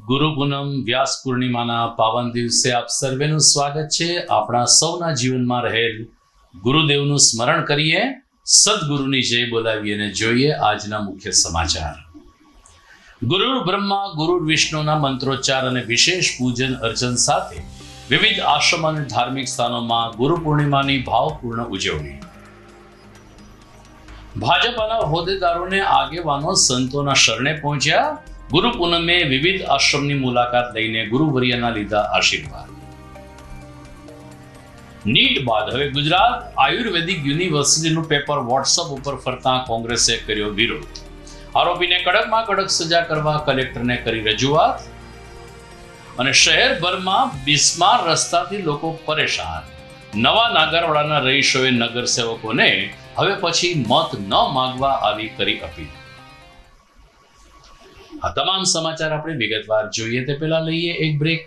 ગુરુ પૂનમ વ્યાસ પૂર્ણિમાના પાવન દિવસે આપ સર્વેનું સ્વાગત છે. આપણા સૌના જીવનમાં રહેલ ગુરુદેવનું સ્મરણ કરીએ, સદગુરુની જય બોલાવીએ અને જોઈએ આજના મુખ્ય સમાચાર. ગુરુ બ્રહ્મા ગુરુ વિષ્ણુના મંત્રોચ્ચાર અને વિશેષ પૂજન અર્ચન સાથે વિવિધ આશ્રમ અને ધાર્મિક સ્થાનોમાં ગુરુ પૂર્ણિમાની ભાવપૂર્ણ ઉજવણી. ભાજપાના હોદ્દેદારોને આગેવાનો સંતોના શરણે પહોંચ્યા. ગુરુ પૂનમે વિવિધ આશ્રમની મુલાકાત લઈને ગુરુવર્યના લીધા આશીર્વાદ. નીટ બાદ હવે ગુજરાત આયુર્વેદિક યુનિવર્સિટીનું પેપર વોટ્સઅપ ઉપર ફરતા કોંગ્રેસે કર્યો વિરોધ. આરોપીને કડકમાં કડક સજા કરવા કલેક્ટરને કરી રજૂઆત. અને શહેરભરમાં બિસ્માર રસ્તાથી લોકો પરેશાન. નવા નાગરવાડાના રહીશોએ નગરસેવકોને હવે પછી મત ન માંગવા આવી કરી અપીલ. આ તમામ સમાચાર આપણે વિગતવાર જોઈએ તે પહેલા લઈએ એક બ્રેક.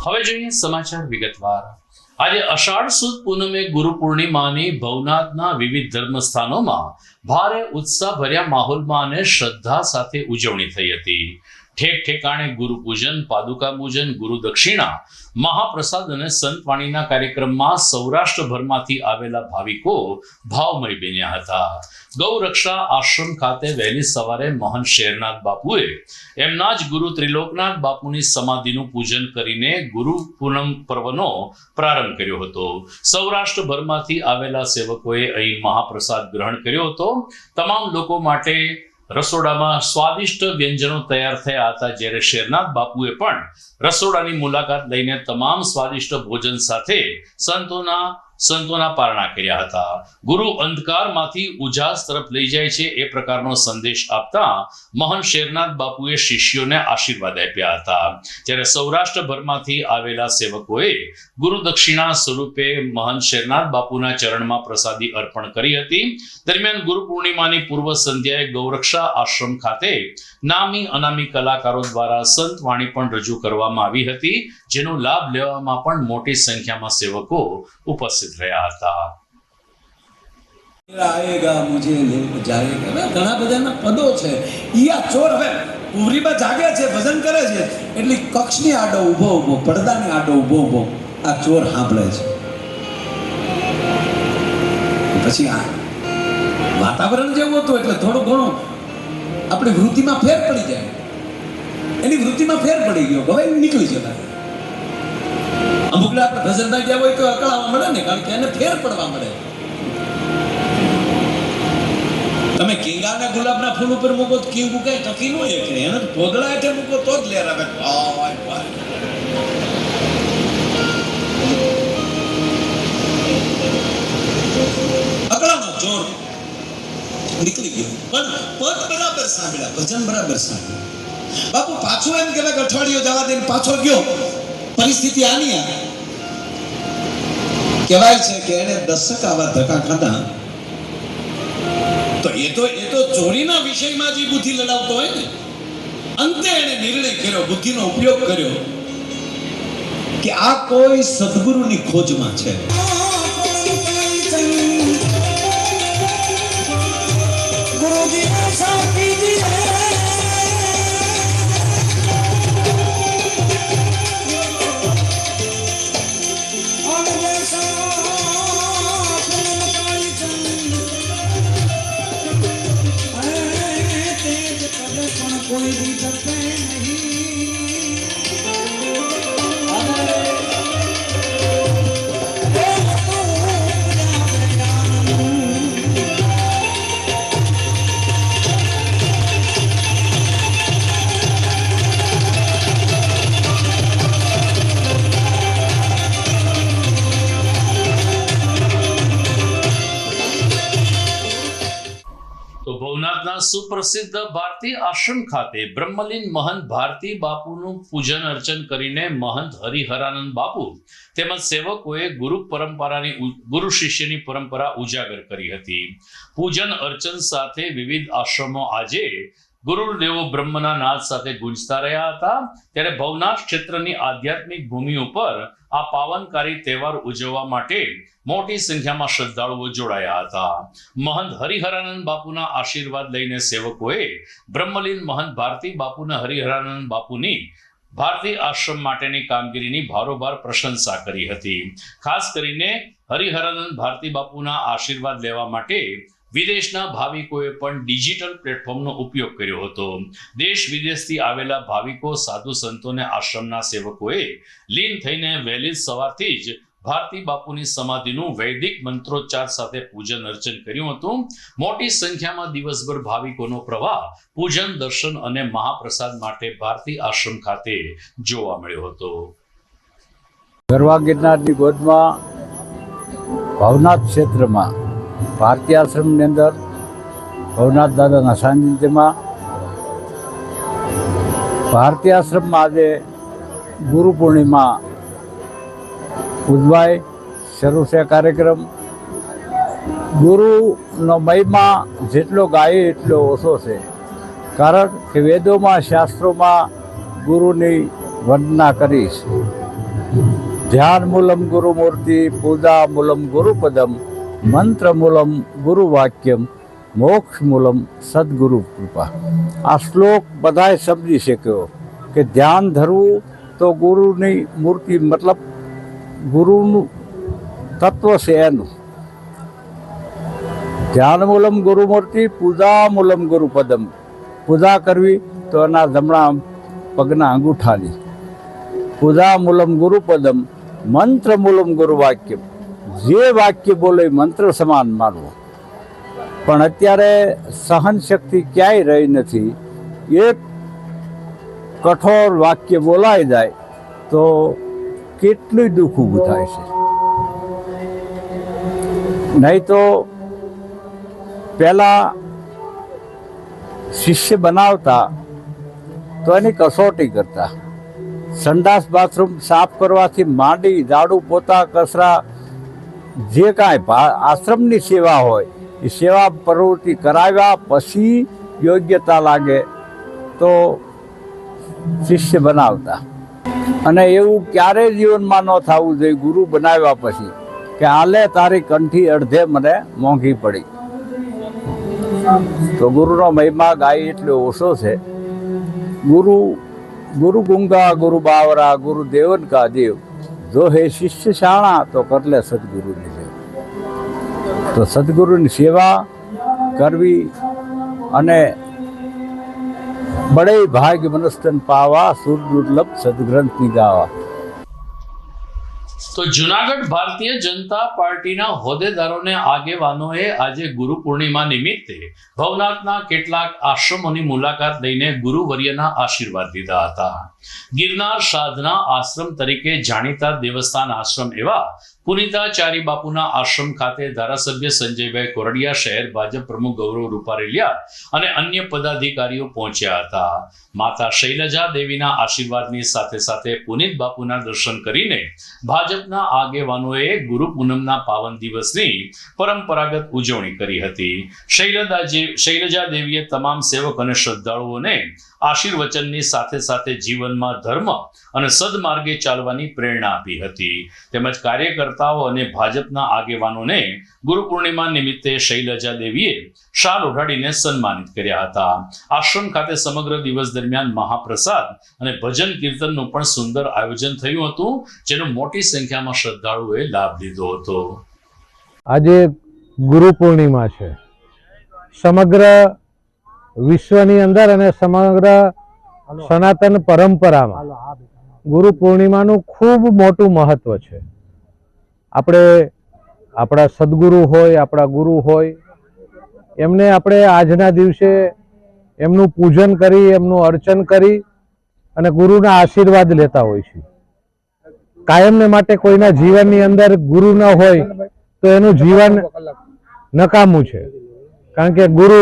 હવે જોઈએ સમાચાર વિગતવાર. આજે અષાઢ સુદ પૂનમે ગુરુ પૂર્ણિમાની ભવનાથના વિવિધ ધર્મસ્થાનોમાં ભારે ઉત્સાહભર્યા માહોલમાં અને શ્રદ્ધા સાથે ઉજવણી થઈ હતી. ઠેક ઠેકાણે ગુરુ પૂજન, પાદુકા પૂજન, ગુરુ દક્ષિણા, મહાપ્રસાદ અને સંતવાણીના કાર્યક્રમમાં સૌરાષ્ટ્રભરમાંથી આવેલા ભાવિકો ભાવમય બન્યા હતા. ગૌરક્ષા આશ્રમ ખાતે વહેલી સવારે મહંત શેરનાથ બાપુએ એમના જ ગુરુ ત્રિલોકનાથ બાપુની સમાધિનું પૂજન કરીને ગુરુ પૂનમ પર્વનો પ્રારંભ કર્યો હતો. સૌરાષ્ટ્રભરમાંથી આવેલા સેવકોએ અહીં મહાપ્રસાદ ગ્રહણ કર્યો હતો. તમામ લોકો માટે રસોડામાં સ્વાદિષ્ટ વ્યંજનો તૈયાર થયા હતા, જ્યારે શેરનાથ બાપુએ પણ રસોડાની મુલાકાત લઈને તમામ સ્વાદિષ્ટ ભોજન સાથે સંતોના સંતોના પારણા કર્યા હતા. ગુરુ અંધકારમાંથી ઉજાસ તરફ લઈ જાય છે એ પ્રકારનો સંદેશ આપતા મહંત શેરનાથ બાપુએ શિષ્યોને આશીર્વાદ આપ્યા હતા. જ્યારે સૌરાષ્ટ્રભરમાંથી આવેલા સેવકોએ ગુરુ દક્ષિણા સ્વરૂપે મહંત શેરનાથ બાપુના ચરણમાં પ્રસાદી અર્પણ કરી હતી. દરમિયાન ગુરુ પૂર્ણિમાની પૂર્વ સંધ્યાએ ગૌરક્ષા આશ્રમ ખાતે નામી અનામી કલાકારો દ્વારા સંત વાણી પણ રજૂ કરવામાં આવી હતી, જેનો લાભ લેવામાં પણ મોટી સંખ્યામાં સેવકો ઉપસ્થિત રહ્યા હતા. આયેગા મુજે લે જાયેગા, ઘણા બધાના પદો છે. ઈ આ ચોર હવે પૂરીમાં જાગે છે, ભજન કરે છે, એટલે કક્ષની આડો ઊભો પડદાની આડો ઊભો આ ચોર સાંભળે છે. પછી આ વાતાવરણ જેવું હતું એટલે થોડું ઘણું આપણી વૃત્તિમાં ફેર પડી જાય. એની વૃત્તિમાં ફેર પડી ગયો, હવે નીકળી જતા. અમુકને આપણે ભજનમાં ગયા હોય તો અકળાવા મળે ને, કારણ કે એને ફેર પડવા મળે. તમે કીંગાને ગુલાબના ફૂલ ઉપર મૂકો તો કીંગું કઈ ટકી ન હોય, એટલે એને પોદળા હેઠે મૂકો તો જ લેર આવે. અકળાનો જોર નીકળી ગયો, પણ પદ બરાબર સાંભળ્યા, ભજન બરાબર સાંભળ્યા. બાપુ પાછું એમ કે અઠવાડિયું જવા દઈને પાછો ગયો. પરિસ્થિતિ આની આ કહેવાય છે કે એને દશક આવા ધક્કા ખાધા તો એ તો ચોરીના વિષયમાં જે બુદ્ધિ લડાવતો હોય ને, અંતે એને નિર્ણય કર્યો, બુદ્ધિનો ઉપયોગ કર્યો કે આ કોઈ સદગુરુની ખોજમાં છે. कोई भी डरते તો ભવનાથના સુપ્રસિદ્ધ ભારતી આશ્રમ ખાતે બ્રહ્મલીન મહંત ભારતી બાપુનું પૂજન અર્ચન કરીને મહંત હરિહરાનંદ બાપુ તેમજ સેવકોએ ગુરુ શિષ્યની પરંપરા ઉજાગર કરી હતી. પૂજન અર્ચન સાથે વિવિધ આશ્રમો આજે ગુરુદેવો બ્રહ્મના નાદ સાથે ગુંજતા રહ્યા હતા. ત્યારે ભવનાથ ક્ષેત્રની આધ્યાત્મિક ભૂમિ ઉપર આ પાવનકારી તહેવાર ઉજવવા માટે મોટી સંખ્યામાં શ્રદ્ધાળુઓ જોડાયા હતા. મહંત હરિહરાનંદ બાપુના આશીર્વાદ લઈને સેવકોએ બ્રહ્મલીન મહંત ભારતી બાપુના હરિહરાનંદ બાપુની ભારતી આશ્રમ માટેની કામગીરીની ભારોભાર પ્રશંસા કરી હતી. ખાસ કરીને હરિહરાનંદ ભારતી બાપુના આશીર્વાદ લેવા માટે વિદેશના ભાવિકોએ પણ ડિજિટલ પ્લેટફોર્મનો ઉપયોગ કર્યો હતો. દેશ વિદેશથી આવેલા ભાવિકો, સાધુ સંતોને આશ્રમના સેવકોએ લીન થઈને વહેલી સવારથી જ ભારતી બાપુની સમાધિનું વૈદિક મંત્રોચ્ચાર સાથે પૂજન અર્ચન કર્યું હતું. મોટી સંખ્યામાં દિવસભર ભાવિકોનો પ્રવાહ પૂજન, દર્શન અને મહાપ્રસાદ માટે ભારતી આશ્રમ ખાતે જોવા મળ્યો હતો. ગરવા ગિરનારની ગોદમાં ભવનાથ ક્ષેત્રમાં ભારતી આશ્રમની અંદર ભવનાથ દાદાના સાનિધ્યમાં ભારતી આશ્રમમાં આજે ગુરુ પૂર્ણિમા ઉજવાય શરૂ છે કાર્યક્રમ. ગુરુનો મહિમા જેટલો ગાય એટલો ઓછો છે, કારણ કે વેદોમાં, શાસ્ત્રોમાં ગુરુની વંદના કરી છે. ધ્યાન મૂલમ ગુરુમૂર્તિ, પૂજા મૂલમ ગુરુપદમ, મંત્ર મૂલમ ગુરુ વાક્યમ, મોક્ષ મૂલમ સદગુરુ કૃપા. આ શ્લોક બધાએ સમજી શક્યો કે ધ્યાન ધરવું તો ગુરુની મૂર્તિ, મતલબ ગુરુનું તત્વ છે એનું. ધ્યાન મૂલમ ગુરુમૂર્તિ, પૂજા મૂલમ ગુરુપદમ. પૂજા કરવી તો એના જમણા પગના અંગૂઠાની. પૂજા મૂલમ ગુરુપદમ, મંત્ર મૂલમ ગુરુ વાક્યમ. જે વાક્ય બોલે મંત્ર સમાન માનવો. પણ અત્યારે સહન શક્તિ ક્યાંય રહી નથી. એક કઠોર વાક્ય બોલાઈ જાય તો કેટલું દુઃખ ઊભું થાય છે. નહીં તો પહેલાં શિષ્ય બનાવતા તો એની કસોટી કરતા. સંડાસ બાથરૂમ સાફ કરવાથી માંડી ઝાડુ પોતા કચરા જે કાંઈ આશ્રમની સેવા હોય એ સેવા પ્રવૃત્તિ કરાવ્યા પછી યોગ્યતા લાગે તો શિષ્ય બનાવતા. અને એવું ક્યારેય જીવનમાં ન થવું જોઈએ ગુરુ બનાવ્યા પછી કે હાલે તારી કંઠી અડધે મને મોંઘી પડી. તો ગુરુનો મહિમા ગાય એટલો ઓછો છે. ગુરુ ગુંગા ગુરુ બાવરા ગુરુ દેવન કા દેવ, જો હે શિષ્ય શાણા તો કરલે સદગુરુની દેવ. તો સદગુરુની સેવા કરવી અને બડે ભાગ્ય મનુષ્યન પાવા સુર દુર્લભ સદગ્રંથની ગાવા. તો જુનાગઢ ભારતીય જનતા પાર્ટીના હોદ્દેદારોને આગેવાનોએ આજે ગુરુ પૂર્ણિમા નિમિત્તે ભવનાથના કેટલાક આશ્રમોની મુલાકાત લઈને ગુરુવર્યના આશીર્વાદ લીધા હતા. ગિરનાર સાધના આશ્રમ તરીકે જાણીતા દેવસ્થાન આશ્રમ એવા પુનિતાચારી બાપુના આશ્રમ ખાતે ધારાસભ્ય સંજયભાઈ કોરડિયા, શહેર ભાજપ પ્રમુખ ગૌરવ રૂપારેલિયા અને અન્ય પદાધિકારીઓ પહોંચ્યા હતા. માતા શૈલજા દેવીના આશીર્વાદની સાથે સાથે પુનિત બાપુના દર્શન કરીને ભાજપના આગેવાનોએ ગુરુ પૂનમના પાવન દિવસની પરંપરાગત ઉજવણી કરી હતી. શૈલજા દેવીએ તમામ સેવક અને શ્રદ્ધાળુઓને આશીર્વચનની સાથે સાથે જીવનમાં ધર્મ અને સદમાર્ગે ચાલવાની પ્રેરણા આપી હતી. તેમજ કાર્યકર્તાઓ અને ભાજપના આગેવાનોને ગુરુ પૂર્ણિમા નિમિત્તે શૈલજા દેવીએ શાલ ઓઢાડીને સન્માનિત કર્યા હતા. આશ્રમ ખાતે સમગ્ર દિવસ દરમિયાન મહાપ્રસાદ અને ભજન કીર્તનનું પણ સુંદર આયોજન થયું હતું, જેનો મોટી સંખ્યામાં શ્રદ્ધાળુઓએ લાભ લીધો હતો. આજે ગુરુ પૂર્ણિમા છે. સમગ્ર વિશ્વની અંદર અને સમગ્ર સનાતન પરંપરામાં ગુરુ પૂર્ણિમાનું ખૂબ મોટું મહત્વ છે. આપણે આપણા સદગુરુ હોય, આપણા ગુરુ હોય, એમને આપણે આજના દિવસે એમનું પૂજન કરી, એમનું અર્ચન કરી અને ગુરુના આશીર્વાદ લેતા હોય છે. કાયમને માટે કોઈના જીવનની અંદર ગુરુ ન હોય તો એનું જીવન નકામું છે. કારણ કે ગુરુ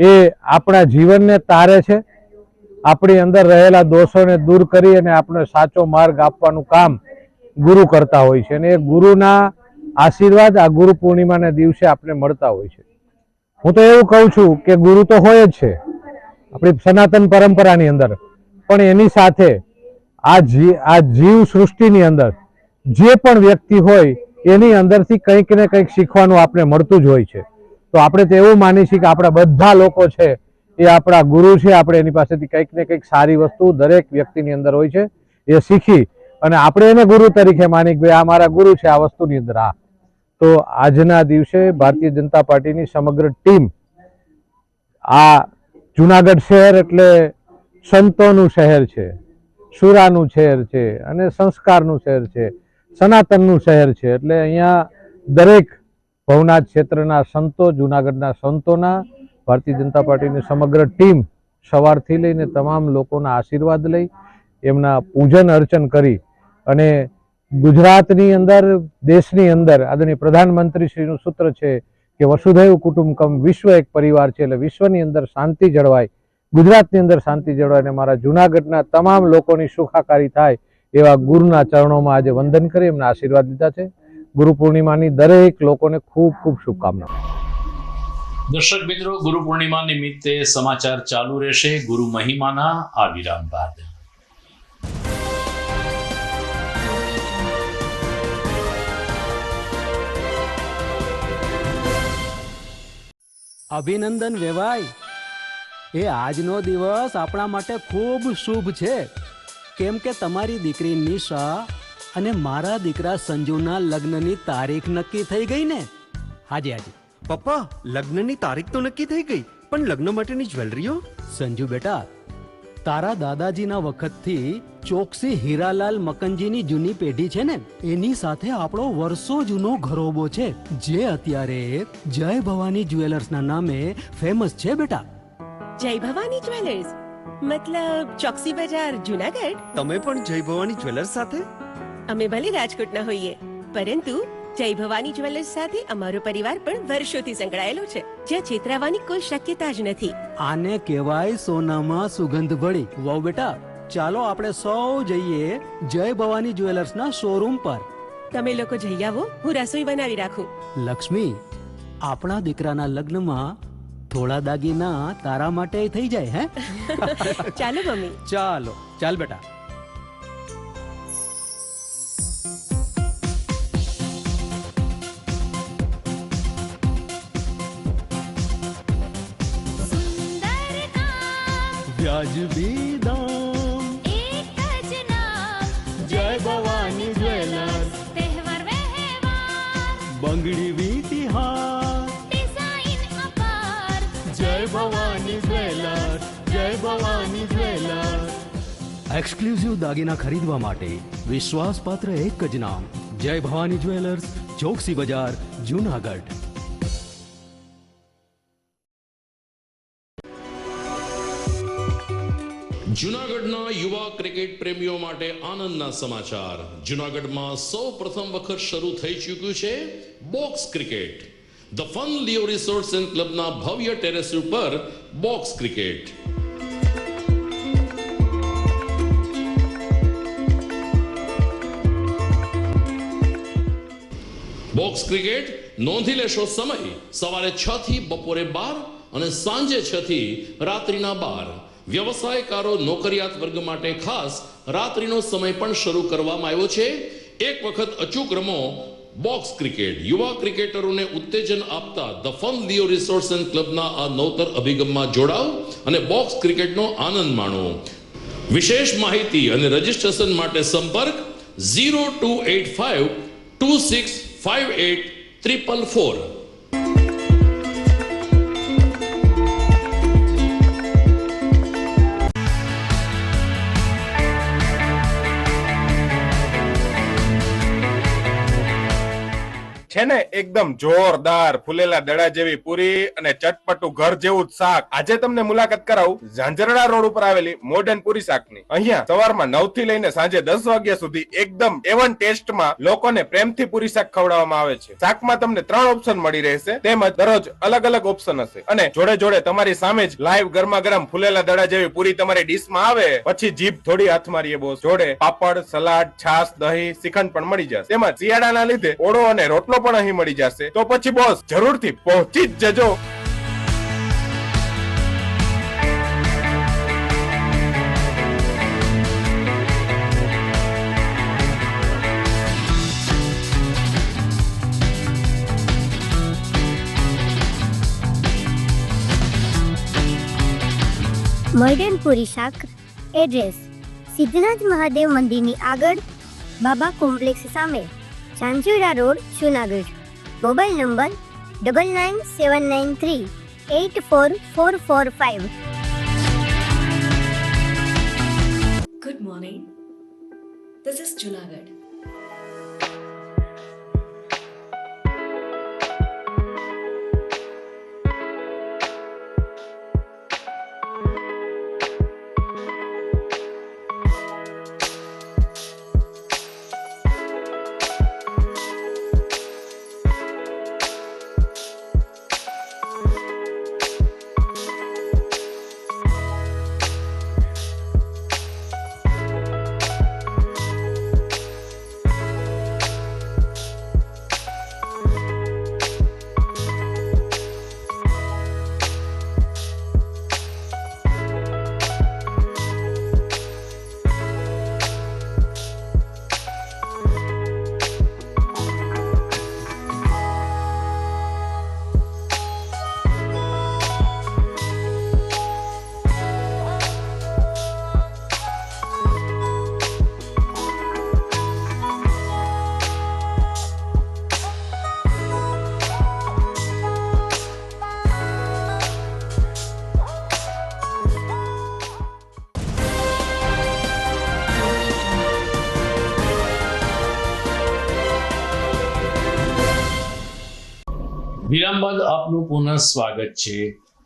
એ આપણા જીવનને તારે છે, આપણી અંદર રહેલા દોષોને દૂર કરી અને આપણે સાચો માર્ગ આપવાનું કામ ગુરુ કરતા હોય છે. અને એ ગુરુના આશીર્વાદ આ ગુરુ પૂર્ણિમાના દિવસે આપણે મળતા હોય છે. હું તો એવું કહું છું કે ગુરુ તો હોય જ છે આપણી સનાતન પરંપરાની અંદર, પણ એની સાથે આ જીવ સૃષ્ટિની અંદર જે પણ વ્યક્તિ હોય એની અંદરથી કંઈક ને કંઈક શીખવાનું આપણે મળતું જ હોય છે. તો આપણે તો એવું માની છીએ કે આપણા બધા લોકો છે એ આપણા ગુરુ છે. આપણે એની પાસેથી કંઈક ને કંઈક સારી વસ્તુ દરેક વ્યક્તિની અંદર હોય છે, એ શીખી અને આપણે એને ગુરુ તરીકે માની કે આ મારા ગુરુ છે આ વસ્તુની અંદર. તો આજના દિવસે ભારતીય જનતા પાર્ટીની સમગ્ર ટીમ, આ જુનાગઢ શહેર એટલે સંતોનું શહેર છે, શુરાનું શહેર છે અને સંસ્કારનું શહેર છે, સનાતનનું શહેર છે. એટલે અહીંયા દરેક ભવનાથ ક્ષેત્રના સંતો, જુનાગઢના સંતોના, ભારતીય જનતા પાર્ટીની સમગ્ર ટીમ સવારથી લઈને તમામ લોકોના આશીર્વાદ લઈ, એમના પૂજન અર્ચન કરી અને ગુજરાતની અંદર, દેશની અંદર આદરણીય પ્રધાનમંત્રીશ્રીનું સૂત્ર છે કે વસુધૈવ કુટુંબકમ, વિશ્વ એક પરિવાર છે. એટલે વિશ્વની અંદર શાંતિ જળવાય, ગુજરાતની અંદર શાંતિ જળવાય અને મારા જુનાગઢના તમામ લોકોની સુખાકારી થાય એવા ગુરુના ચરણોમાં આજે વંદન કરી એમના આશીર્વાદ લીધા છે. ગુરુ પૂર્ણિમાની દરેક લોકોને ખૂબ ખૂબ શુભકામનાઓ. દર્શક મિત્રો, ગુરુ પૂર્ણિમા નિમિત્તે સમાચાર ચાલુ રહેશે ગુરુ મહિમાના આ વિરામ બાદ. અભિનંદન વેવાઈ, એ આજનો દિવસ આપણા માટે ખૂબ શુભ છે, કેમ કે તમારી દીકરી નિશા અને મારા દીકરા સંજુના લગ્નની તારીખ નક્કી થઈ ગઈ ને. હાજી હાજી પપ્પા, લગ્નની તારીખ તો નક્કી થઈ ગઈ, પણ લગ્ન માટેની જ્વેલરીઓ? સંજુ બેટા, તારા દાદાજીના વખતથી ચોકસી હીરાલાલ મકનજીની જૂની પેઢી છે ને, એની સાથે આપણો વર્ષો જૂનો ઘરોબો છે, જે અત્યારે જય ભવાની જ્વેલર્સના નામે ફેમસ છે બેટા. જય ભવાની જ્વેલર્સ મતલબ ચોકસી બજાર, જુનાગઢ? તમે પણ જય ભવાની જ્વેલર્સ સાથે? અમે ભલે રાજકોટના હોઈએ, પરંતુ જય ભવાની જ્વેલર્સ સાથે અમારો પરિવાર પણ વર્ષોથી સંકળાયેલો છે, જ્યાં છેતરાવાની કોઈ શક્યતા જ નથી. આને કહેવાય સોનામાં સુગંધ ભળી. વહુ બેટા, ચાલો આપણે સૌ જઈએ જય ભવાની જ્વેલર્સના શોરૂમ પર. તમે લોકો જઈ આવો, હું રસોઈ બનાવી રાખું. લક્ષ્મી, આપણા દીકરાના લગ્નમાં થોડા દાગીના તારા માટે થઈ જાય હે. ચાલો મમ્મી. ચાલો ચાલ બેટા. વ્યાજબી દામ, એક જ નામ, જય ભવાની જ્વેલર્સ. તહેવાર વ્યવહાર, બંગડી વીટી હાર, ડિઝાઇન અપાર, જય ભવાની જ્વેલર્સ, જય ભવાની જ્વેલર્સ. એક્સક્લુઝિવ દાગીના ખરીદવા માટે વિશ્વાસપાત્ર એક જ નામ, જય ભવાની જ્વેલર્સ, ચોકસી બજાર, જુનાગઢ. જૂનાગઢના યુવા ક્રિકેટ પ્રેમીઓ માટે આનંદના સમાચાર. જૂનાગઢમાં સૌ પ્રથમ વખત શરૂ થઈ ચૂક્યું છે box cricket. The fun Leo resorts and ક્લબના ભવ્ય ટેરેસ ઉપર બોક્સ ક્રિકેટ. બોક્સ ક્રિકેટ નોંધી લેશો સમય સવારે 6 થી બપોરે 12 અને સાંજે 6 થી રાત્રિના 12. વ્યવસાયકારો નોકરિયાત વર્ગ માટે ખાસ રાત્રિનો સમય પણ શરૂ કરવામાં આવ્યો છે. એક વખત અચૂક રમો બોક્સ ક્રિકેટ. યુવા ક્રિકેટરોને ઉત્તેજન આપતા the fun Leo resorts and ક્લબના આ નવતર અભિગમમાં જોડાઓ અને બોક્સ ક્રિકેટનો આનંદ માણો. વિશેષ માહિતી અને રજીસ્ટ્રેશન માટે સંપર્ક 0285 2658 444. છે ને એકદમ જોરદાર ફૂલેલા દડા જેવી પૂરી અને ચટપટું ઘર જેવું જ શાક. આજે તમને મુલાકાત કરાવું ઝાંઝરડા રોડ ઉપર આવેલી મોડર્ન પૂરી શાકની. અહીંયા સવારમાં 9 થી લઈને સાંજે 10 વાગ્યા સુધી એકદમ એવન ટેસ્ટમાં લોકોને પ્રેમથી પૂરી શાક ખવડાવવામાં આવે છે. શાકમાં તમને 3 ઓપ્શન મળી રહેશે, તેમજ દરરોજ અલગ અલગ ઓપ્શન હશે અને જોડે જોડે તમારી સામે જ લાઈવ ગરમા ગરમ ફૂલેલા દડા જેવી પૂરી તમારી ડીશમાં આવે પછી જીભ થોડી હાથ મારીએ બોસ. જોડે પાપડ, સલાડ, છાશ, દહીં, શ્રીખંડ પણ મળી જશે. તેમજ શિયાળાના લીધે ઓળો અને રોટલો પણ અહીં મળી જશે. તો પછી બોસ જરૂરથી પહોંચી જ જજો. મોડર્ન પૂરી શાક. એડ્રેસ સિદ્ધનાથ મહાદેવ મંદિરની આગળ, બાબા કોમ્પ્લેક્સ સામે, Zanzarda road, Junagadh. Mobile number 9979384445. Good morning. This is Junagadh. વિરામ બાદ આપનું પુનઃ સ્વાગત છે.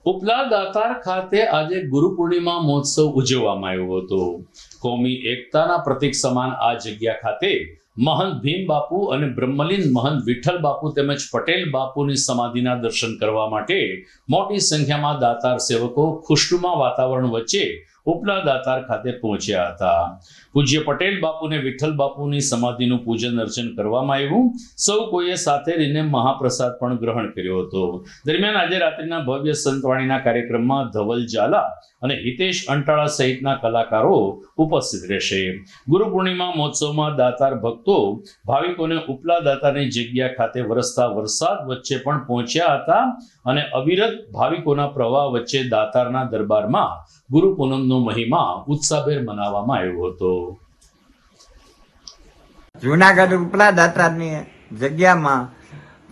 ઉપલા દાતાર ખાતે આજે ગુરુ પૂર્ણિમા મહોત્સવ ઉજવવામાં આવ્યો હતો. કોમી એકતાના પ્રતીક સમાન આ જગ્યા ખાતે महंत भीम बापू અને બ્રહ્મલીન महंत વિઠ્ઠલ બાપુ તેમજ પટેલ બાપુની સમાધિના દર્શન કરવા માટે મોટી સંખ્યામાં દાતાર સેવકો ખુશનુમા વાતાવરણ વચ્ચે ઉપલા દાતાર ખાતે પહોંચ્યા હતા. પૂજ્ય પટેલ બાપુને વિઠ્ઠલ બાપુની સમાધિનું પૂજન અર્ચન કરવામાં આવ્યું. સૌ કોઈએ સાથે રહીને મહાપ્રસાદ પણ ગ્રહણ કર્યો હતો. દરમિયાન આજે રાત્રિના ભવ્ય સંતવાણીના કાર્યક્રમમાં ધવલ ઝાલા અને હિતેશ અંટાળા સહિતના કલાકારો ઉપસ્થિત રહેશે. ગુરુ પૂર્ણિમા મહોત્સવમાં દાતાર ભક્તો ભાવિકોને ઉપલા દાતારની જગ્યા ખાતે વરસતા વરસાદ વચ્ચે પણ પહોંચ્યા હતા અને અવિરત ભાવિકોના પ્રવાહ વચ્ચે દાતારના દરબારમાં ગુરુ પૂનમનો મહિમા ઉત્સાહભેર મનાવવામાં આવ્યો હતો. જુનાગઢ ઉપલા દાતારની જગ્યામાં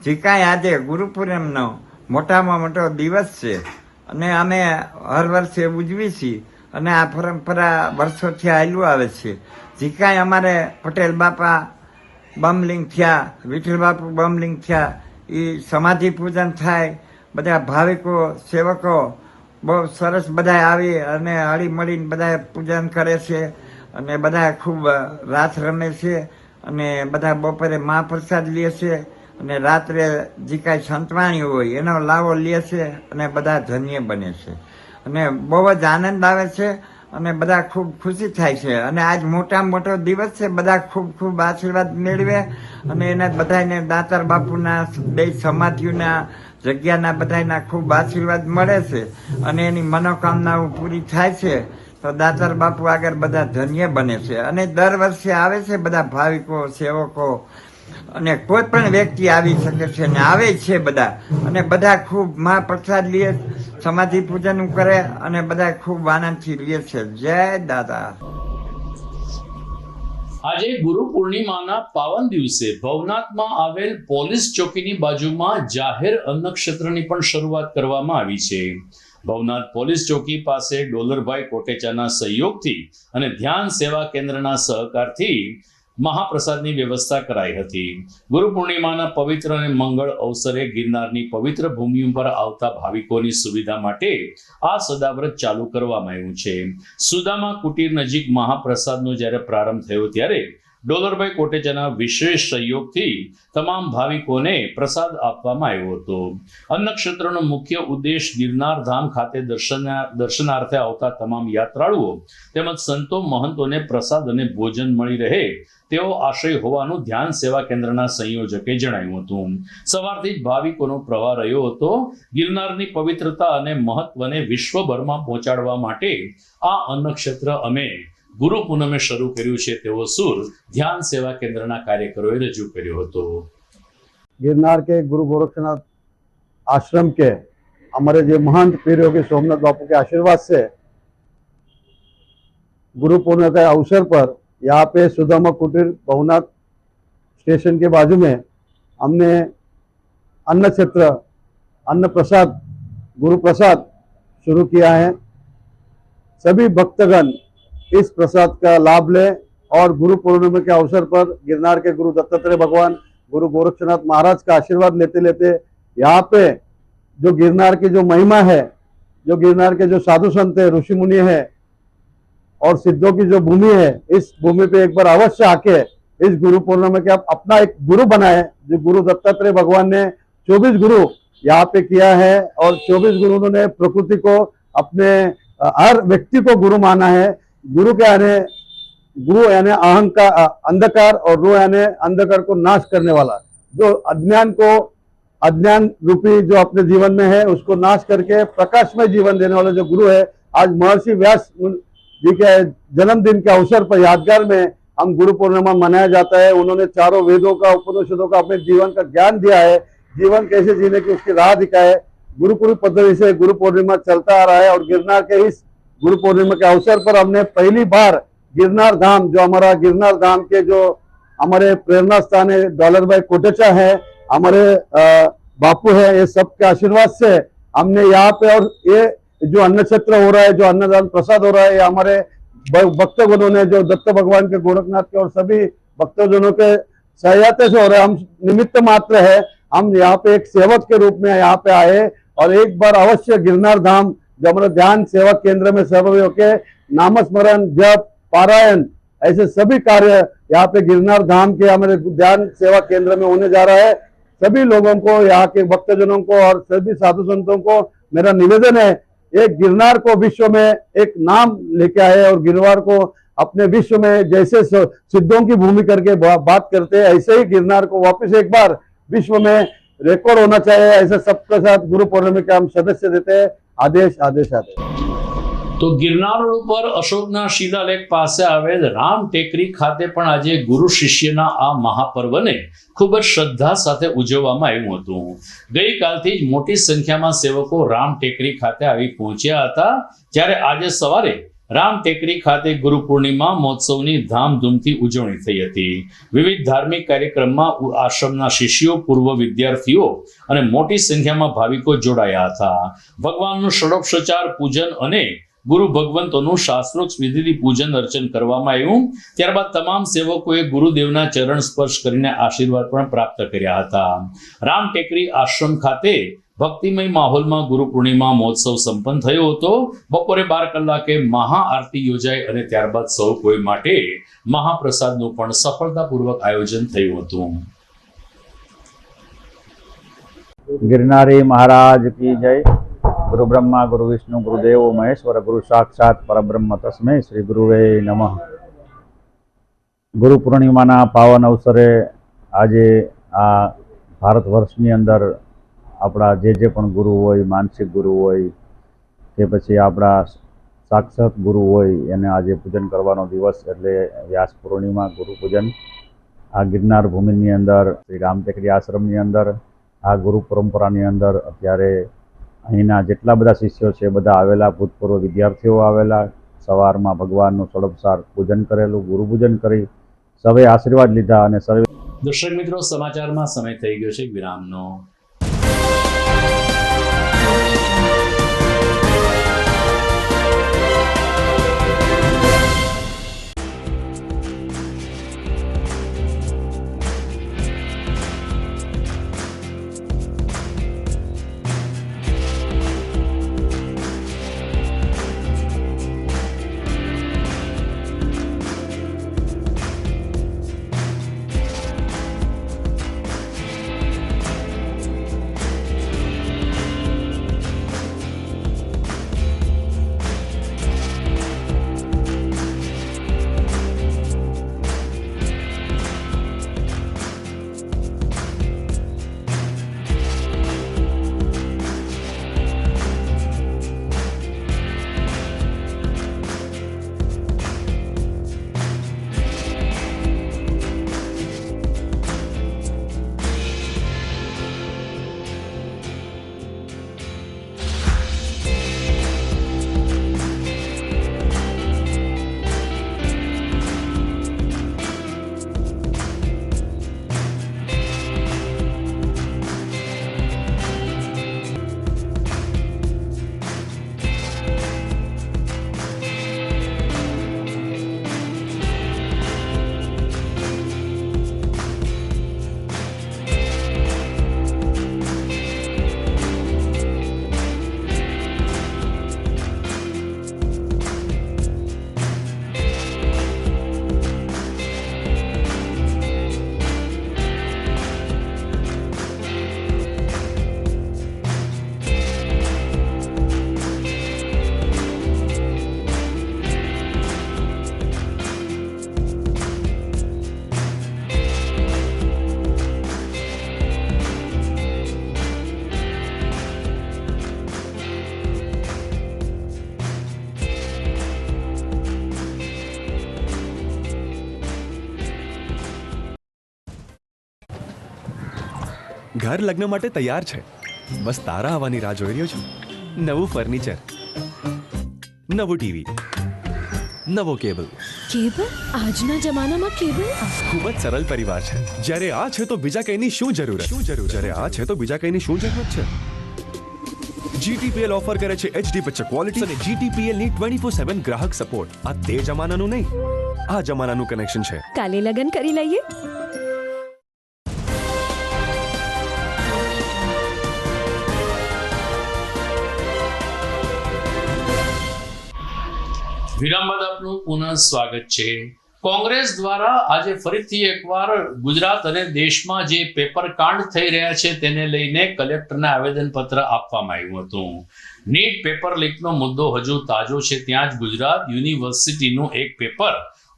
જે કાંઈ આજે ગુરુ પૂનમનો મોટામાં મોટો દિવસ છે અને અમે હર વર્ષે ઉજવી છીએ અને આ પરંપરા વર્ષોથી હાલ્યું આવે છે. જે કાંઈ અમારે પટેલ બાપા બમલિંગ થયા, વિઠ્ઠલ બાપુ બમલિંગ થયા, એ સમાધિ પૂજન થાય, બધા ભાવિકો સેવકો બહુ સરસ બધા આવી અને હળી મળીને બધા પૂજન કરે છે અને બધા ખૂબ રાત રમે છે અને બધા બપોરે મહાપ્રસાદ લે છે અને રાત્રે જે કાંઈ સંતવાણી હોય એનો લાવો લે છે અને બધા ધન્ય બને છે અને બહુ જ આનંદ આવે છે અને બધા ખૂબ ખુશી થાય છે અને આજ મોટામાં મોટો દિવસ છે. બધા ખૂબ ખૂબ આશીર્વાદ મેળવે અને એના બધાને દાતાર બાપુના બે સમાધિઓના જગ્યાના બધાના ખૂબ આશીર્વાદ મળે છે અને એની મનોકામનાઓ પૂરી થાય છે. તો દાતાર બાપુ આગળ બધા ધન્ય બને છે અને દર વર્ષે આવે છે બધા ભાવિકો સેવકો અને કોઈ પણ વ્યક્તિ આવી શકે છે ને આવે છે બધા અને બધા ખૂબ મહાપ્રસાદ લે, સમાધિ પૂજન કરે અને બધા ખૂબ આનંદથી લે છે. જય દાદા. આજે ગુરુ પૂર્ણિમાના પાવન દિવસે ભવનાથમાં આવેલ પોલીસ ચોકીની બાજુમાં જાહેર અન્નક્ષેત્રની પણ શરૂઆત કરવામાં આવી છે. ભવનાથ પોલીસ ચોકી પાસે ડોલરભાઈ કોટેચાના સહયોગથી અને ધ્યાન સેવા કેન્દ્રના સહકારથી મહાપ્રસાદની વ્યવસ્થા કરાઈ હતી. ગુરુ પૂર્ણિમાના પવિત્ર અને મંગળ અવસરે ગિરનારની પવિત્ર ભૂમિ ઉપર આવતા ભાવિકોની સુવિધા માટે આ સદાવ્રત ચાલુ કરવામાં આવ્યું છે. સુદામા કુટીર નજીક મહાપ્રસાદનો જ્યારે પ્રારંભ થયો ત્યારે ડોલરભાઈ કોટેચાના વિશેષ સહયોગથી તમામ ભાવિકોને પ્રસાદ આપવામાં આવ્યો હતો. અન્નક્ષેત્રનો મુખ્ય ઉદ્દેશ ગિરનાર ધામ ખાતે દર્શનાર્થે આવતા તમામ યાત્રાળુઓ તેમજ સંતો મહંતોને પ્રસાદ અને ભોજન મળી રહે તેવો આશય હોવાનું ધ્યાન સેવા કેન્દ્રના સંયોજકે જણાવ્યું હતું. સવારથી જ ભાવિકોનો પ્રવાહ રહ્યો હતો. ગિરનારની પવિત્રતા અને મહત્વને વિશ્વભરમાં પહોંચાડવા માટે આ અન્નક્ષેત્ર અમે ગુરુ પૂનમે શરૂ કર્યું છે તેવો સુર ध्यान सेवा केंद्रना कार्यकरोए रजू कर्यो हतो। गिरनार के गुरु गोरक्षनाथ आश्रम के हमारे जो महंत पीर योगी सोमनाथ बापू के आशीर्वाद से गुरु पूर्णिमा के अवसर पर यहाँ पे सुदामा कुटीर भवनाथ स्टेशन के बाजू में हमने अन्न क्षेत्र अन्न प्रसाद गुरु प्रसाद शुरू किया है। सभी भक्तगण इस प्रसाद का लाभ लें और गुरु पूर्णिमा के अवसर पर गिरनार के गुरु दत्तात्रेय भगवान गुरु गोरक्षनाथ महाराज का आशीर्वाद लेते लेते यहाँ पे जो गिरनार की जो महिमा है, जो गिरनार के जो साधु संत है, ऋषि मुनि है और सिद्धों की जो भूमि है, इस भूमि पे एक बार अवश्य आके इस गुरु पूर्णिमा के आप अपना एक गुरु बनाए। जो गुरु दत्तात्रेय भगवान ने 24 गुरु यहाँ पे किया है और 24 गुरु उन्होंने प्रकृति को अपने हर व्यक्ति को गुरु माना है। गुरु के गुरु यानी अहंकार अंधकार और रू यानी अंधकार को नाश करने वाला, जो अज्ञान रूपी जो अपने जीवन में है उसको नाश करके प्रकाशमय जीवन देने वाला जो गुरु है, आज महर्षि व्यास जी के जन्मदिन के अवसर पर यादगार में हम गुरु पूर्णिमा मनाया जाता है। उन्होंने चारों वेदों का उपनिषदों का अपने जीवन का ज्ञान दिया है, जीवन कैसे जीने की उसकी राह दिखाए। गुरुकुल पद्धति से गुरु पूर्णिमा चलता आ रहा है और गिरनार के इस गुरु पूर्णिमा के अवसर पर हमने पहली बार गिरनार धाम, जो हमारा गिरनार धाम के जो हमारे प्रेरणा स्थान है, डॉलरभाई कोटेचा है, हमारे बापू है, ये सब के आशीर्वाद से हमने यहाँ पे और ये जो अन्न क्षेत्र हो रहा है, जो अन्नदान प्रसाद हो रहा है, ये हमारे भक्तजनों ने जो दत्त भगवान के गोरखनाथ के और सभी भक्तजनों के सहायता से हो रहा है। हम निमित्त मात्र है, हम यहाँ पे एक सेवक के रूप में यहाँ पे आए और एक बार अवश्य गिरनार धाम जो हमारा ध्यान सेवा केंद्र में सर्व के नामस्मरण जप पारायण ऐसे सभी कार्य यहाँ पे गिरनार धाम के हमारे ध्यान सेवा केंद्र में होने जा रहा है। सभी लोगों को, यहाँ के भक्तजनों को और सभी साधु संतों को मेरा निवेदन है, एक गिरनार को विश्व में एक नाम लेके आए और गिरनार को अपने विश्व में जैसे सिद्धों की भूमि करके बात करते हैं, ऐसे ही गिरनार को वापस एक बार विश्व में रिकॉर्ड होना चाहिए। ऐसे सबके साथ गुरु पूर्णिमा के हम सदस्य देते हैं। आदेश आदेश आदेश। તો ગિરનાર રોડ ઉપર અશોકના શિલાલેખ પાસે આવેલ રામ ટેકરી ખાતે પણ આજે ગુરુ શિષ્યના આ મહાપર્વને ખૂબ જ શ્રદ્ધા સાથે ઉજવવામાં આવ્યું હતું. ગઈકાલથી જ મોટી સંખ્યામાં સેવકો રામ ટેકરી ખાતે આવી પહોંચ્યા હતા, જ્યારે આજે સવારે રામ ટેકરી ખાતે ગુરુ પૂર્ણિમા મહોત્સવની ધામધૂમથી ઉજવણી થઈ હતી. વિવિધ ધાર્મિક કાર્યક્રમમાં આશ્રમના શિષ્યો, પૂર્વ વિદ્યાર્થીઓ અને મોટી સંખ્યામાં ભાવિકો જોડાયા હતા. ભગવાનનું ષડોપચાર પૂજન અને ગુરુ ભગવંતોનું શાસ્ત્રોક્ત વિધિથી પૂજન અર્ચન કરવામાં આવ્યું. ત્યારબાદ તમામ સેવકોએ ગુરુદેવના ચરણ સ્પર્શ કરીને આશીર્વાદ પણ પ્રાપ્ત કર્યા હતા. રામ ટેકરી આશ્રમ ખાતે ભક્તિમય માહોલમાં ગુરુ પૂર્ણિમા મહોત્સવ સંપન્ન થયો હતો. બપોરે 12 કલાકે મહાઆરતી યોજાઈ અને ત્યારબાદ સૌ કોઈ માટે મહાપ્રસાદનું પણ સફળતાપૂર્વક આયોજન થયું હતું. गिरनारी महाराज की जय। गुरु ब्रह्मा गुरु विष्णु गुरुदेव महेश्वर गुरु साक्षात परब्रह्म तस्मै श्री गुरुवे नमः। गुरु पूर्णिमाना पावन अवसरे આજે આ ભારત વર્ષની અંદર આપણા જે પણ ગુરુ હોય, માનસિક ગુરુ હોય કે પછી આપણા સાક્ષાત ગુરુ હોય, એને આજે પૂજન કરવાનો દિવસ એટલે વ્યાસ પૂર્ણિમા ગુરુ પૂજન આ ગિરનાર ભૂમિની અંદર શ્રી રામ ટેકરી આશ્રમની અંદર આ ગુરુ પરંપરાની અંદર અત્યારે અહીંના જેટલા બધા શિષ્યો છે બધા આવેલા, ભૂતપૂર્વ વિદ્યાર્થીઓ આવેલા, સવારમાં ભગવાનનું ષડોપચાર પૂજન કરેલું, ગુરુ પૂજન કરી સૌએ આશીર્વાદ લીધા અને સર્વે. દર્શક મિત્રો, સમાચારમાં સમય થઈ ગયો છે વિરામનો. ઘર લગ્ન માટે તૈયાર છે, બસ તારા આવવાની રાહ જોઈ રહ્યો છું. નવું ફર્નિચર, નવું ટીવી, નવો કેબલ. કેબલ? આજના જમાનામાં કેબલ? ખૂબ જ સરળ પરિવાર છે. જ્યારે આ છે તો બીજા કઈની શું જરૂરત? જ્યારે આ છે તો બીજા કઈની શું જરૂરત છે? GTPL ઓફર કરે છે HD પિક્ચર ક્વોલિટી અને GTPL ની 24/7 ગ્રાહક સપોર્ટ. આ તે જમાનાનું નહીં, આ જમાનાનું કનેક્શન છે. કાલે લગન કરી લઈએ. વિરામ બાદ આપનું પુનઃ સ્વાગત છે. કોંગ્રેસ દ્વારા આજે ફરીથી એકવાર ગુજરાત અને દેશમાં જે પેપર કાંડ થઈ રહ્યા છે તેને લઈને કલેક્ટરને આવેદનપત્ર આપવામાં આવ્યું હતું. નીટ પેપર લીકનો મુદ્દો હજુ તાજો છે ત્યાં જ ગુજરાત યુનિવર્સિટીનું એક પેપર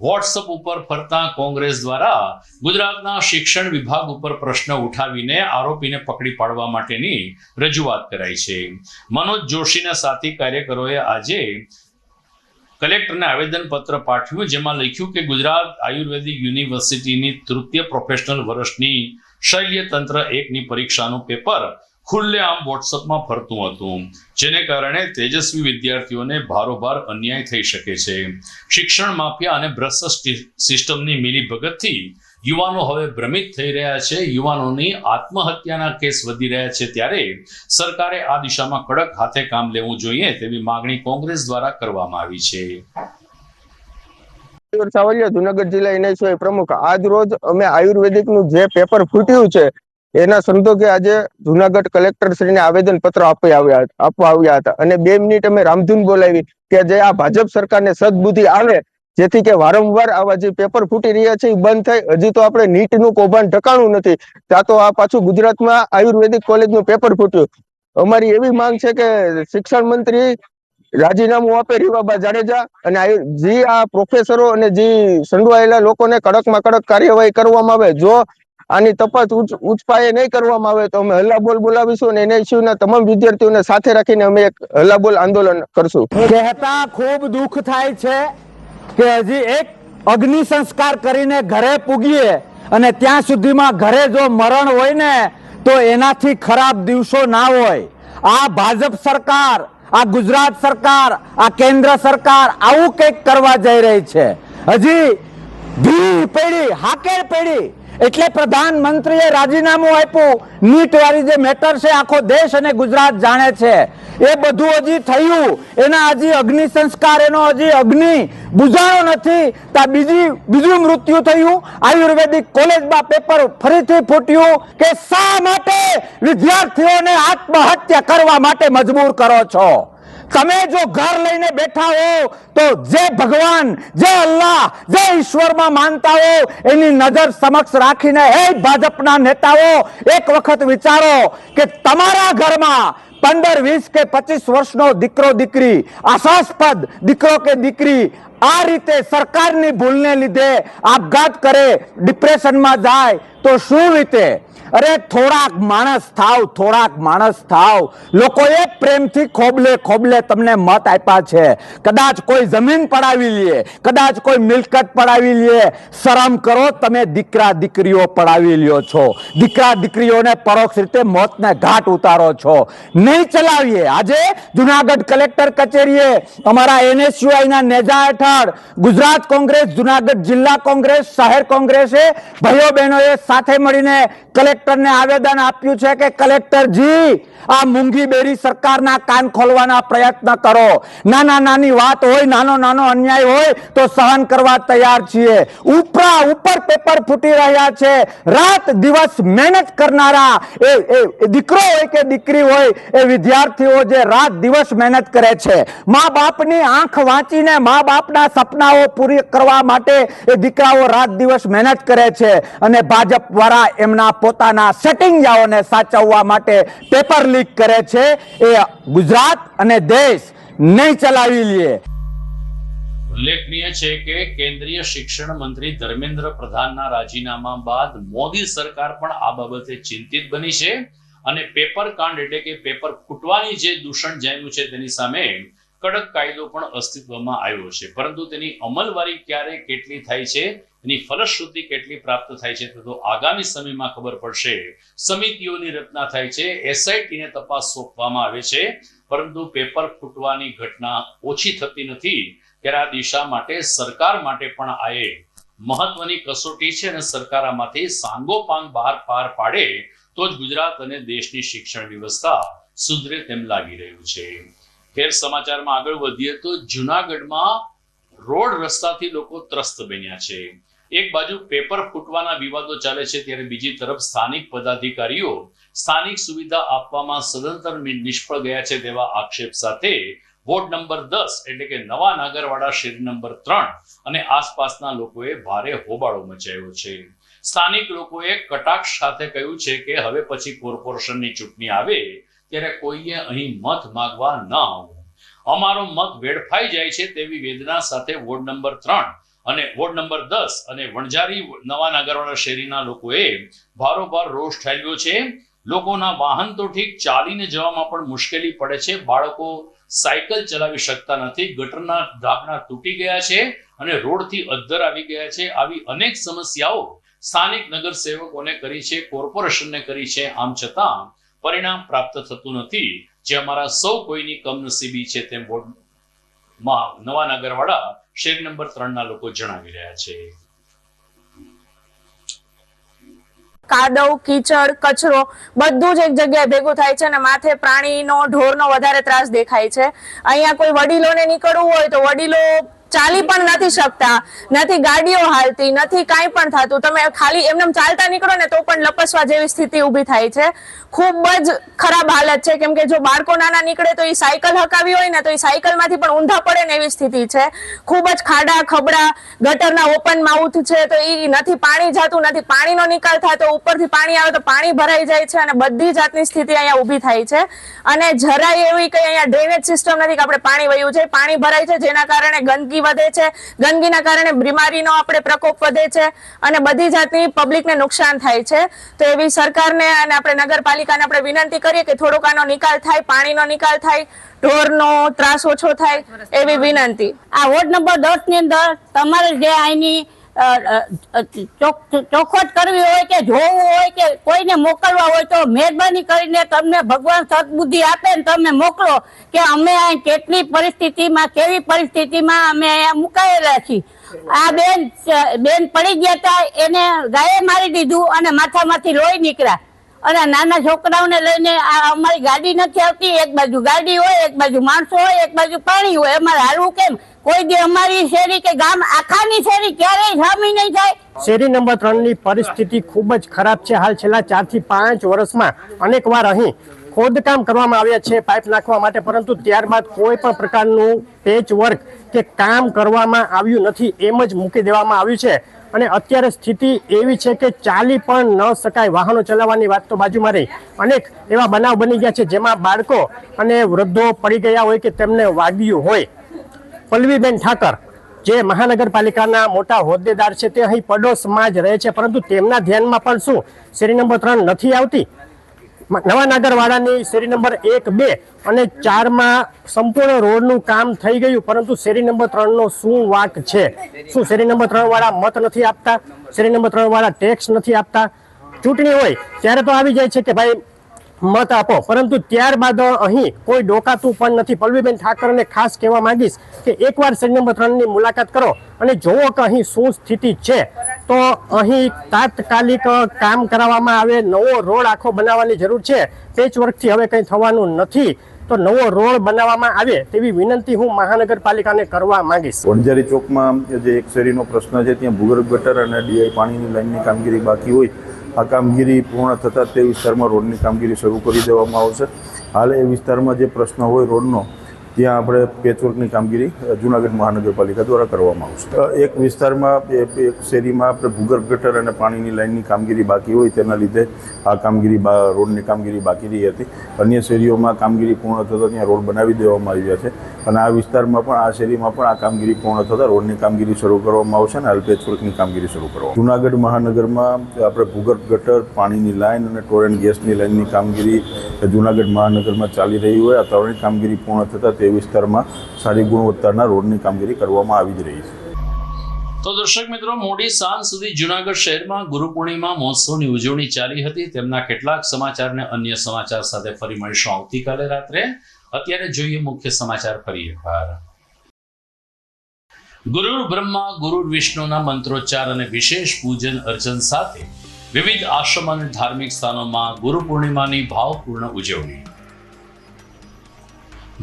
વોટ્સઅપ ઉપર ફરતા કોંગ્રેસ દ્વારા ગુજરાતના શિક્ષણ વિભાગ ઉપર પ્રશ્ન ઉઠાવીને આરોપીને પકડી પાડવા માટેની રજૂઆત કરાઈ છે. મનોજ જોશીના સાથી કાર્યકરોએ આજે કલેક્ટરને આવેદનપત્ર પાઠવ્યું, જેમાં લખ્યું કે ગુજરાત આયુર્વેદિક યુનિવર્સિટીની તૃતીય પ્રોફેશનલ વર્ષની શૈલ્યતંત્ર 1ની પરીક્ષાનું પેપર ખુલ્લેઆમ વોટ્સઅપમાં ફરતું હતું, જેને કારણે તેજસ્વી વિદ્યાર્થીઓને ભારોભાર અન્યાય થઈ શકે છે. શિક્ષણ માફિયા અને ભ્રષ્ટ સિસ્ટમની મિલીભગતથી યુવાનો હવે ભ્રમિત થઈ રહ્યા છે. યુવાનોની આત્મહત્યાના કેસ વધી રહ્યા છે, ત્યારે સરકારે આ દિશામાં કડક હાથે કામ લેવું જોઈએ તેવી માંગણી કોંગ્રેસ દ્વારા કરવામાં આવી છે. સાવલિયા, જુનાગઢ જિલ્લા એનએસયુઆઈ પ્રમુખ. આજ રોજ અમે આયુર્વેદિક નું જે પેપર ફૂટ્યું છે એના સંદર્ભે આજે જુનાગઢ કલેક્ટર શ્રીને આવેદન પત્ર આપવા આવ્યા હતા અને 2 મિનિટ અમે રામધૂન બોલાવી કે જે આ ભાજપ સરકારને સદબુદ્ધિ આવે, જેથી કે વારંવાર આવા જે પેપર ફૂટી રહ્યા છે એ બંધ થાય. હજી તો આપણે નીટનું કૌભાંડ ઠકાણું નથી, ત્યાં તો આ પાછું ગુજરાતમાં આયુર્વેદિક કોલેજનું પેપર ફૂટ્યું. અમારી એવી માંગ છે કે શિક્ષણ મંત્રી રાજીનામું આપે રીવાબા જાડેજા, અને જે આ પ્રોફેસરો અને જે સંડવાયેલા લોકોને કડકમાં કડક કાર્યવાહી કરવામાં આવે. જો આની તપાસ ઉચ્ચ પાયે નહીં કરવામાં આવે તો અમે હલ્લાબોલ બોલાવીશું અને એનએસયુના તમામ વિદ્યાર્થીઓને સાથે રાખીને અમે એક હલ્લાબોલ આંદોલન કરશું. કહેતા ખૂબ દુઃખ થાય છે કે હજી એક અગ્નિ સંસ્કાર કરીને ઘરે પૂગીએ અને ત્યાં સુધીમાં ઘરે જો મરણ હોય ને તો એનાથી ખરાબ દિવસો ના હોય. આ ભાજપ સરકાર, આ ગુજરાત સરકાર, આ કેન્દ્ર સરકાર આવું કંઈક કરવા જઈ રહી છે. હજી ધીરી પેઢી, હાકેર પેઢી, એટલે પ્રધાનમંત્રીએ રાજીનામું આપ્યું. નીટ વાળી જે મેટર છે આખો દેશ અને ગુજરાત જાણે છે. એ બધું હજી થયું, એના હજી અગ્નિ સંસ્કાર, એનો હજી અગ્નિ બુઝાણો નથી. બીજું મૃત્યુ થયું. આયુર્વેદિક કોલેજમાં પેપર ફરીથી ફૂટ્યું કે શા માટે વિદ્યાર્થીઓને આત્મહત્યા કરવા માટે મજબૂર કરો છો? તમે જો ઘર લઈને બેઠા હો તો જે ભગવાન, જે અલ્લાહ, જે ઈશ્વરમાં માનતા હો એની નજર સમક્ષ રાખીને એ ભાજપના નેતાઓ એક વખત વિચારો કે તમારા ઘરમાં 15, 20 કે 25 વર્ષનો દીકરો દીકરી, આશાસ્પદ દીકરો કે દીકરી આ રીતે સરકારની ભૂલને લીધે આપઘાત કરે, ડિપ્રેશનમાં જાય તો શું રીતે? અરે થોડાક માણસ થાવ. લોકોએ પ્રેમથી ખોબલે તમને મત આપ્યા છે. કદાચ કોઈ જમીન પડાવી લે, કદાચ કોઈ મિલકત પડાવી લે. શરમ કરો, તમે દીકરા દીકરીઓ પડાવી લ્યો છો. દીકરા દીકરીઓને પરોક્ષ રીતે મોતને ઘાટ ઉતારો છો. નહીં ચલાવીએ. આજે જુનાગઢ કલેક્ટર કચેરીએ અમારા એનએસયુઆઈના નેજા હેઠળ ગુજરાત કોંગ્રેસ, જુનાગઢ જિલ્લા કોંગ્રેસ, શહેર કોંગ્રેસે ભાઈઓ બહેનોએ સાથે મળીને કલેક્ટરને આવેદન આપ્યું છે કે કલેક્ટરજી, આ મૂંગી બેરી સરકારના કાન ખોલવાના પ્રયત્ન કરો. નાની વાત હોય, નાનો અન્યાય હોય તો સહન કરવા તૈયાર છીએ. ઉપર પેપર ફૂટી રહ્યા છે. રાત દિવસ મહેનત કરનારા એ દીકરો હોય કે દીકરી હોય, એ વિદ્યાર્થીઓ જે રાત દિવસ મહેનત કરે છે, મા બાપની આંખ વાંચીને મા બાપના સપનાઓ પૂરી કરવા માટે એ દીકરાઓ રાત દિવસ મહેનત કરે છે અને ભાજપ દ્વારા એમના પોતાના સેટિંગજાઓને સાચવવા માટે પેપર લીક કરે છે. એ ગુજરાત અને દેશ નહીં ચલાવી લે. ઉલ્લેખનીય છે કે કેન્દ્રીય શિક્ષણ મંત્રી ધર્મેન્દ્ર પ્રધાનના રાજીનામા બાદ મોદી સરકાર પણ આ બાબતે ચિંતિત બની છે અને પેપર કાંડ એટલે કે પેપર ફૂટવાની જે દૂષણ જામ્યું છે તેની સામે કડક કાયદો પણ અસ્તિત્વમાં આવ્યો છે, પરંતુ તેની અમલવારી ક્યારે કેટલી થાય છે, એની ફલશ્રુતિ કેટલી પ્રાપ્ત થાય છે તો આગામી સમયમાં ખબર પડશે. સમિતિઓની રચના થાય છે, એસઆઈટીને તપાસ સોંપવામાં આવે છે, પરંતુ પેપર ફૂટવાની ઘટના ઓછી થતી નથી. ત્યારે આ દિશા માટે સરકાર માટે પણ આ એક મહત્વની કસોટી છે અને સરકાર આમાંથી સાંગોપાંગ બહાર પાર પાડે તો જ ગુજરાત અને દેશની શિક્ષણ વ્યવસ્થા સુધરે તેમ લાગી રહ્યું છે. ખેર સમાચારમાં આગળ વધીએ તો જુનાગઢમાં રોડ રસ્તાથી લોકો ત્રસ્ત બન્યા છે. એક બાજુ પેપર ફૂટવાના વિવાદો ચાલે છે, ત્યારે બીજી તરફ સ્થાનિક પદાધિકારીઓ સ્થાનિક સુવિધા આપવામાં સદંતર નિષ્ફળ ગયા છે તેવા આક્ષેપ સાથે વોર્ડ નંબર 10 એટલે કે નવા નાગરવાડા શેરી નંબર 3 અને આસપાસના લોકોએ ભારે હોબાળો મચાવ્યો છે. સ્થાનિક લોકોએ કટાક્ષ સાથે કહ્યું છે કે હવે પછી કોર્પોરેશનની ચૂંટણી આવે ત્યારે કોઈએ અહીં મત માંગવા ન આવવું. અમારો મત વેડફાઈ જાય છે તેવી વેદના સાથે વોર્ડ નંબર 3 અને વોર્ડ નંબર 10 અને વણઝારી નવા નાગરવાડા શેરીના લોકોએ ભારોભાર રોષ ઠાલવ્યો છે. લોકોના વાહન તો ઠીક, ચાલીને જવામાં પણ મુશ્કેલી પડે છે. બાળકો સાયકલ ચલાવી શકતા નથી. ગટરના ઢાંકણા તૂટી ગયા છે અને રોડથી અદ્ધર આવી ગયા છે. આવી અનેક સમસ્યાઓ સ્થાનિક નગરસેવકોને કરી છે, કોર્પોરેશનને કરી છે. આમ છતાં પરિણામ પ્રાપ્ત થતું નથી, જે અમારા સૌ કોઈની કમનસીબી છે તેમ વોર્ડમાં નવા નાગરવાડા શેરી નંબર 3 ના લોકો જણાવી રહ્યા છે. કાદવ, કીચડ, કચરો બધું જ એક જગ્યાએ ભેગું થાય છે અને માથે પ્રાણીનો, ઢોરનો વધારે ત્રાસ દેખાય છે. અહીંયા કોઈ વડીલોને નીકળવું હોય તો વડીલો ચાલી પણ નથી શકતા, નથી ગાડીઓ હાલતી, નથી કાંઈ પણ થતું. તમે ખાલી એમને ચાલતા નીકળો ને તો પણ લપસવા જેવી સ્થિતિ ઊભી થાય છે. ખૂબ જ ખરાબ હાલત છે, કેમ કે જો બાળકો નાના નીકળે તો એ સાયકલ હકાવી હોય ને તો એ સાયકલમાંથી પણ ઊંધા પડે ને એવી સ્થિતિ છે. ખૂબ જ ખાડા ખબડા, ગટરના ઓપન માઉથ છે, તો એ નથી પાણી જાતું, નથી પાણીનો નિકાલ થતો. ઉપરથી પાણી આવે તો પાણી ભરાઈ જાય છે અને બધી જાતની સ્થિતિ અહીંયા ઊભી થાય છે. અને જરાય એવી કઈ અહીંયા ડ્રેનેજ સિસ્ટમ નથી કે આપણે પાણી વહ્યું છે. પાણી ભરાય છે જેના કારણે ગંદકી વધે છે, ગંદકીના કારણે બીમારીનો આપણે પ્રકોપ વધે છે અને બધી જાતની પબ્લિકને નુકસાન થાય છે. તો એવી સરકારને અને આપણે નગરપાલિકાને આપણે વિનંતી કરીએ કે થોડોક આનો નિકાલ થાય, પાણીનો નિકાલ થાય, ઢોરનો ત્રાસ ઓછો થાય એવી વિનંતી. આ વોર્ડ નંબર 10 ની અંદર તમારે જે અહીંની ચોખવટ કરવી હોય કે જોવું હોય કે કોઈને મોકલવા હોય તો મહેરબાની કરીને તમને ભગવાન સદબુદ્ધિ આપે ને તમે મોકલો કે અમે અહીં કેટલી પરિસ્થિતિમાં, કેવી પરિસ્થિતિમાં અમે અહીંયા મુકાયેલા છીએ. આ બેન પડી ગયા હતા, એને ગાયે મારી દીધું અને માથામાંથી લોહી નીકળ્યા. અને નાના છોકરાઓને લઈને અમારી ગાડી નથી આવતી. એક બાજુ ગાડી હોય, એક બાજુ માણસો હોય, એક બાજુ પાણી હોય. અમારે હાલવું કેમ? કોઈ દી અમારી શેરી કે ગામ આખાની શેરી ક્યારેય સામી નહીં થાય. શેરી નંબર 3 ની પરિસ્થિતિ ખૂબ જ ખરાબ છે. હાલ છેલ્લા 4 થી 5 વર્ષમાં અનેક વાર અહીં ખોદકામ કરવામાં આવ્યા છે પાઇપ નાખવા માટે, પરંતુ ત્યારબાદ કોઈ પણ પ્રકારનું પેચ વર્ક કે કામ કરવામાં આવ્યું નથી, એમ જ મૂકી દેવામાં આવ્યું છે. અને અત્યારે સ્થિતિ એવી છે કે ચાલી પણ ન શકાય. વાહનો ચલાવવાની વાત તો બાજુમાં રહી, અનેક એવા બનાવ બની ગયા છે જેમાં બાળકો અને વૃદ્ધો પડી ગયા હોય કે તેમને વાગ્યું હોય. પલ્લવીબેન ઠાકર જે મહાનગરપાલિકાના મોટા હોદ્દેદાર છે તે અહીં પડોશમાં જ રહે છે, પરંતુ તેમના ધ્યાનમાં પણ શું શેરી નંબર 3 નથી આવતી? નવા નાગરવાડાની શેરી નંબર 1, 2 અને 4માં સંપૂર્ણ રોડનું કામ થઈ ગયું, પરંતુ શેરી નંબર 3 નો શું વાંક છે? શું શેરી નંબર 3 વાળા મત નથી આપતા? શેરી નંબર 3 વાળા ટેક્સ નથી આપતા? ચૂંટણી હોય ત્યારે તો આવી જાય છે કે ભાઈ મત આપો, પરંતુ ત્યારબાદ અહીં કોઈ ડોકાતું પણ નથી. પલ્લવીબેન ઠાકરને ખાસ કહેવા માંગીશ કે એકવાર શેરી નંબર 3 ની મુલાકાત કરો અને જુઓ કે અહીં શું સ્થિતિ છે. તો અહીં તાત્કાલિક કામ કરાવવામાં આવે, નવો રોડ આખો બનાવવાની જરૂર છે. પેચવર્કથી હવે કંઈ થવાનું નથી, તો નવો રોડ બનાવવામાં આવે તેવી વિનંતી હું મહાનગરપાલિકાને કરવા માંગીશ. વણઝારી ચોકમાં જે એક શેરીનો પ્રશ્ન છે, ત્યાં ભૂગર્ભ ગટર અને ડીઆઈ પાણીની લાઇનની કામગીરી બાકી હોય. આ કામગીરી પૂર્ણ થતાં તે વિસ્તારમાં રોડની કામગીરી શરૂ કરી દેવામાં આવશે. હાલ એ વિસ્તારમાં જે પ્રશ્ન હોય રોડનો, ત્યાં આપણે પેચવર્કની કામગીરી જૂનાગઢ મહાનગરપાલિકા દ્વારા કરવામાં આવશે. એક વિસ્તારમાં એક શેરીમાં આપણે ભૂગર્ભ ગટર અને પાણીની લાઇનની કામગીરી બાકી હોય, તેના લીધે આ કામગીરી રોડની કામગીરી બાકી રહી હતી. અન્ય શેરીઓમાં કામગીરી પૂર્ણ થતાં ત્યાં રોડ બનાવી દેવામાં આવ્યા છે અને આ વિસ્તારમાં પણ, આ શેરીમાં પણ આ કામગીરી પૂર્ણ થતાં રોડની કામગીરી શરૂ કરવામાં આવશે અને હાલ પેચવર્કની કામગીરી શરૂ કરવામાં. જૂનાગઢ મહાનગરમાં આપણે ભૂગર્ભ ગટર, પાણીની લાઇન અને ટોરેન્ટ ગેસની લાઇનની કામગીરી જૂનાગઢ મહાનગરમાં ચાલી રહી હોય. આ ત્રણેય કામગીરી પૂર્ણ થતાં તે વિસ્તારમાં સારી ગુણવત્તાના રોડની કામગીરી કરવામાં આવી જ રહી છે. તો દર્શક મિત્રો, મોડી સાંજ સુધી જૂનાગઢ શહેરમાં ગુરુ પૂર્ણિમા મહોત્સવની ઉજવણી ચાલી હતી. તેમના કેટલાક સમાચાર અને અન્ય સમાચાર સાથે ફરી મળીશું આવતીકાલે રાત્રે. અત્યારે જોઈએ મુખ્ય સમાચાર ફરી એકવાર. ગુરુ બ્રહ્મા, ગુરુ વિષ્ણુના મંત્રોચ્ચાર અને વિશેષ પૂજન અર્ચન સાથે વિવિધ આશ્રમ અને ધાર્મિક સ્થાનોમાં ગુરુ પૂર્ણિમાની ભાવપૂર્ણ ઉજવણી.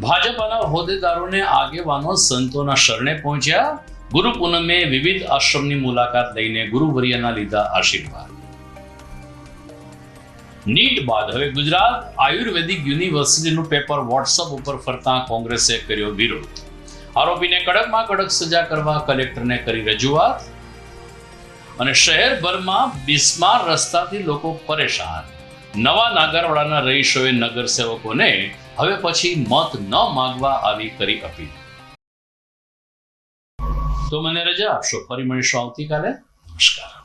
ભાજપના હોદ્દેદારોને આગેવાનો સંતોના શરણે પહોંચ્યા. ગુરુ પૂનમે વિવિધ આશ્રમની મુલાકાત લઈને ગુરુવર્યના લીધા આશીર્વાદ. નીટ બાદ હવે ગુજરાત આયુર્વેદિક યુનિવર્સિટીનું પેપર વોટ્સઅપ ઉપર ફરતા કોંગ્રેસે કર્યો વિરોધ. આરોપીને કડકમાં કડક સજા કરવા કલેક્ટરને કરી રજૂઆત. અને શહેરભરમાં બિસ્માર રસ્તાથી લોકો પરેશાન. નવા નાગરવાડાના રહીશોએ નગરસેવકોને હવે પછી મત ન માંગવા આવી કરી અપીલ. તો મને રજા આપશો, ફરી મળીશું આવતીકાલે. નમસ્કાર.